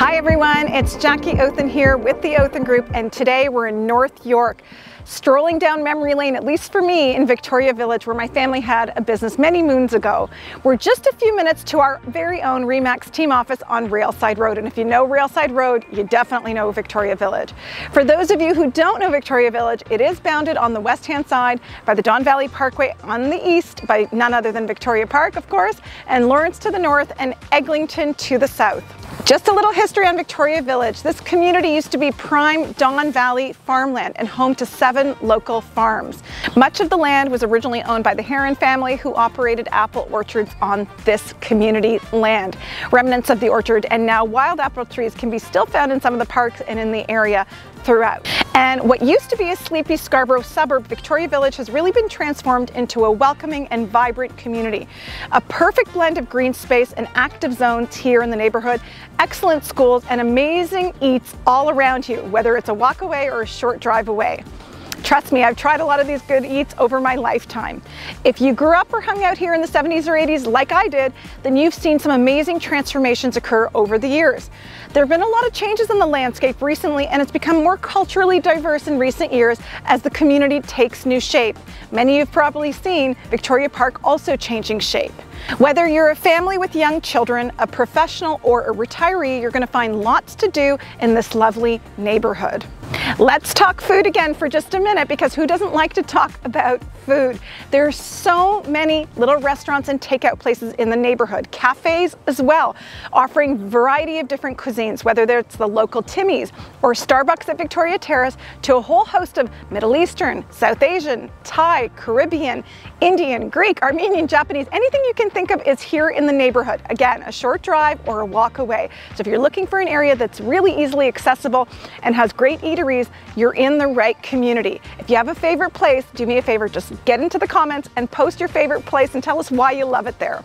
Hi everyone, it's Jackie Othen here with the Othen Group, and today we're in North York, strolling down memory lane, at least for me, in Victoria Village, where my family had a business many moons ago. We're just a few minutes to our very own RE/MAX team office on Railside Road, and if you know Railside Road, you definitely know Victoria Village. For those of you who don't know Victoria Village, it is bounded on the west-hand side by the Don Valley Parkway, on the east by none other than Wigmore Park, of course, and Lawrence to the north, and Eglinton to the south. Just a little history on Victoria Village. This community used to be prime Don Valley farmland and home to 7 local farms. Much of the land was originally owned by the Heron family, who operated apple orchards on this community land. Remnants of the orchard and now wild apple trees can be still found in some of the parks and in the area throughout. And what used to be a sleepy Scarborough suburb, Victoria Village has really been transformed into a welcoming and vibrant community. A perfect blend of green space and active zones here in the neighborhood, excellent schools, and amazing eats all around you, whether it's a walk away or a short drive away. Trust me, I've tried a lot of these good eats over my lifetime. If you grew up or hung out here in the 70s or 80s like I did, then you've seen some amazing transformations occur over the years. There have been a lot of changes in the landscape recently, and it's become more culturally diverse in recent years as the community takes new shape. Many of you've probably seen Wigmore Park also changing shape. Whether you're a family with young children, a professional, or a retiree, you're going to find lots to do in this lovely neighborhood. Let's talk food again for just a minute, because who doesn't like to talk about food? There are so many little restaurants and takeout places in the neighborhood, cafes as well, offering a variety of different cuisines, whether it's the local Timmy's or Starbucks at Victoria Terrace, to a whole host of Middle Eastern, South Asian, Thai, Caribbean, Indian, Greek, Armenian, Japanese, anything you can think of is here in the neighborhood. Again, a short drive or a walk away. So if you're looking for an area that's really easily accessible and has great eateries, you're in the right community. If you have a favorite place, do me a favor, just get into the comments and post your favorite place and tell us why you love it there.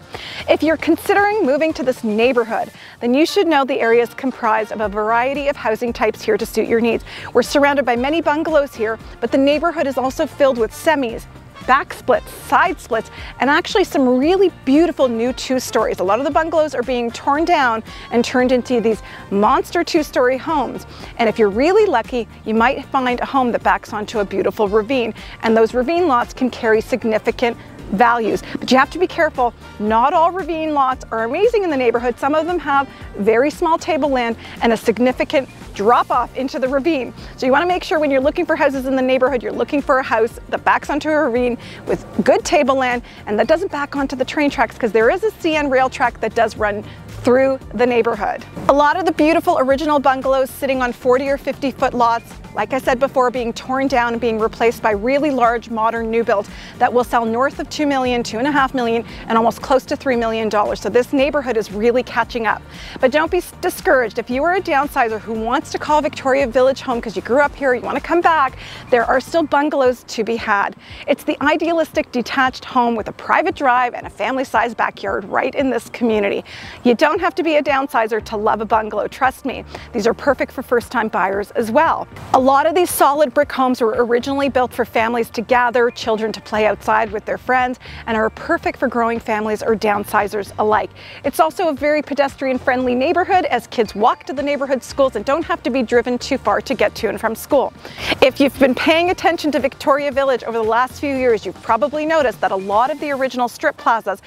If you're considering moving to this neighborhood, then you should know the area is comprised of a variety of housing types here to suit your needs. We're surrounded by many bungalows here, but the neighborhood is also filled with semis, back splits, side splits, and actually some really beautiful new 2-stories. A lot of the bungalows are being torn down and turned into these monster 2-story homes. And if you're really lucky, you might find a home that backs onto a beautiful ravine. And those ravine lots can carry significant values. But you have to be careful. Not all ravine lots are amazing in the neighborhood. Some of them have very small tableland and a significant drop off into the ravine. So you want to make sure when you're looking for houses in the neighborhood, you're looking for a house that backs onto a ravine with good tableland and that doesn't back onto the train tracks, because there is a CN rail track that does run through the neighborhood. A lot of the beautiful original bungalows sitting on 40 or 50-foot lots, like I said before, being torn down and being replaced by really large modern new builds that will sell north of $2 million, $2.5 million, and almost close to $3 million. So this neighborhood is really catching up. But don't be discouraged. If you are a downsizer who wants to call Victoria Village home because you grew up here, you want to come back, there are still bungalows to be had. It's the idealistic detached home with a private drive and a family-sized backyard right in this community. You don't have to be a downsizer to love a bungalow. Trust me, these are perfect for first-time buyers as well. A lot of these solid brick homes were originally built for families to gather, children to play outside with their friends, and are perfect for growing families or downsizers alike. It's also a very pedestrian-friendly neighborhood, as kids walk to the neighborhood schools and don't have to be driven too far to get to and from school. If you've been paying attention to Victoria Village over the last few years, you've probably noticed that a lot of the original strip plazas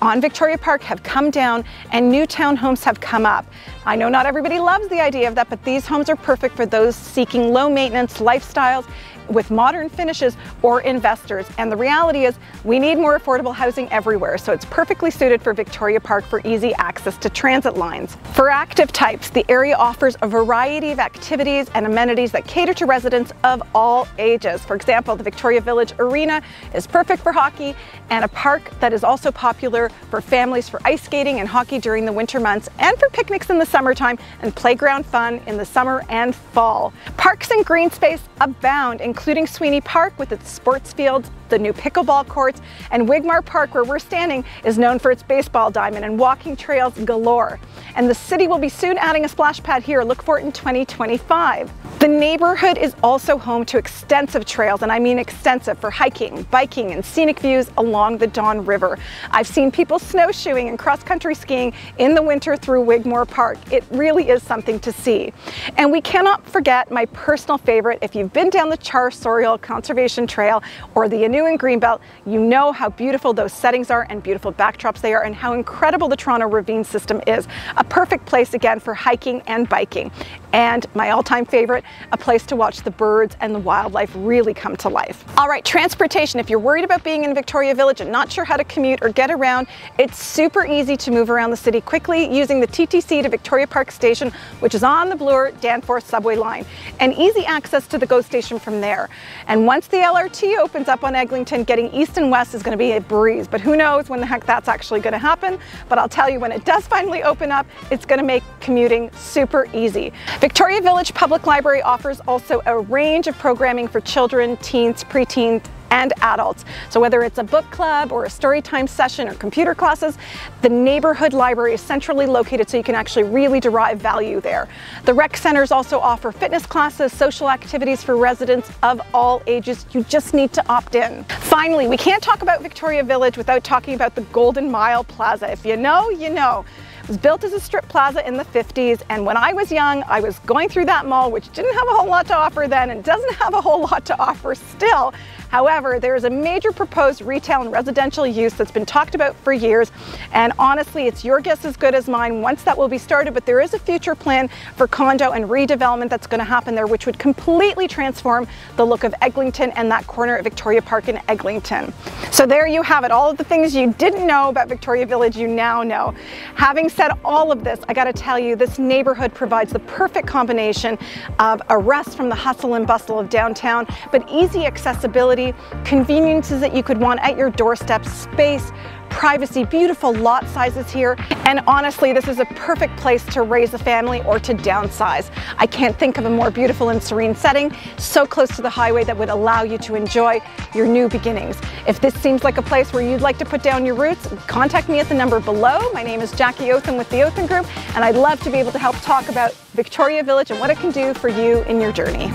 on Wigmore Park have come down and new townhomes have come up. I know not everybody loves the idea of that, but these homes are perfect for those seeking low maintenance lifestyles with modern finishes or investors. And the reality is we need more affordable housing everywhere, so it's perfectly suited for Wigmore Park for easy access to transit lines. For active types, the area offers a variety of activities and amenities that cater to residents of all ages. For example, the Victoria Village Arena is perfect for hockey, and a park that is also popular for families for ice skating and hockey during the winter months, and for picnics in the summertime and playground fun in the summer and fall. Parks and green space abound, including Sweeney Park with its sports fields the new pickleball courts, and Wigmore Park, where we're standing, is known for its baseball diamond and walking trails galore. And the city will be soon adding a splash pad here. Look for it in 2025. The neighborhood is also home to extensive trails, and I mean extensive, for hiking, biking, and scenic views along the Don River. I've seen people snowshoeing and cross-country skiing in the winter through Wigmore Park. It really is something to see. And we cannot forget my personal favorite. If you've been down the Charles Sauriol Conservation Trail or the Inuit Greenbelt, you know how beautiful those settings are and beautiful backdrops they are, and how incredible the Toronto ravine system is. A perfect place again for hiking and biking. And my all-time favorite, a place to watch the birds and the wildlife really come to life. All right, transportation. If you're worried about being in Victoria Village and not sure how to commute or get around, it's super easy to move around the city quickly using the TTC to Victoria Park Station, which is on the Bloor-Danforth subway line, and easy access to the GO station from there. And once the LRT opens up on Eglinton, getting east and west is going to be a breeze, but who knows when the heck that's actually going to happen. But I'll tell you, when it does finally open up, it's going to make commuting super easy. Victoria Village Public Library offers also a range of programming for children, teens, preteens, and adults. So whether it's a book club or a story time session or computer classes, the neighborhood library is centrally located so you can actually really derive value there. The rec centers also offer fitness classes, social activities for residents of all ages. You just need to opt in. Finally, we can't talk about Victoria Village without talking about the Golden Mile Plaza. If you know, you know. It was built as a strip plaza in the 50s, and when I was young, I was going through that mall, which didn't have a whole lot to offer then and doesn't have a whole lot to offer still. However, there is a major proposed retail and residential use that's been talked about for years, and honestly, it's your guess as good as mine once that will be started, but there is a future plan for condo and redevelopment that's going to happen there, which would completely transform the look of Eglinton and that corner at Victoria Park in Eglinton. So there you have it. All of the things you didn't know about Victoria Village, you now know. Having said all of this, I got to tell you, this neighborhood provides the perfect combination of a rest from the hustle and bustle of downtown, but easy accessibility, conveniences that you could want at your doorstep, space, privacy, beautiful lot sizes here, and honestly, this is a perfect place to raise a family or to downsize. I can't think of a more beautiful and serene setting, so close to the highway that would allow you to enjoy your new beginnings. If this seems like a place where you'd like to put down your roots, contact me at the number below. My name is Jackie Othen with the Othen Group, and I'd love to be able to help talk about Victoria Village and what it can do for you in your journey.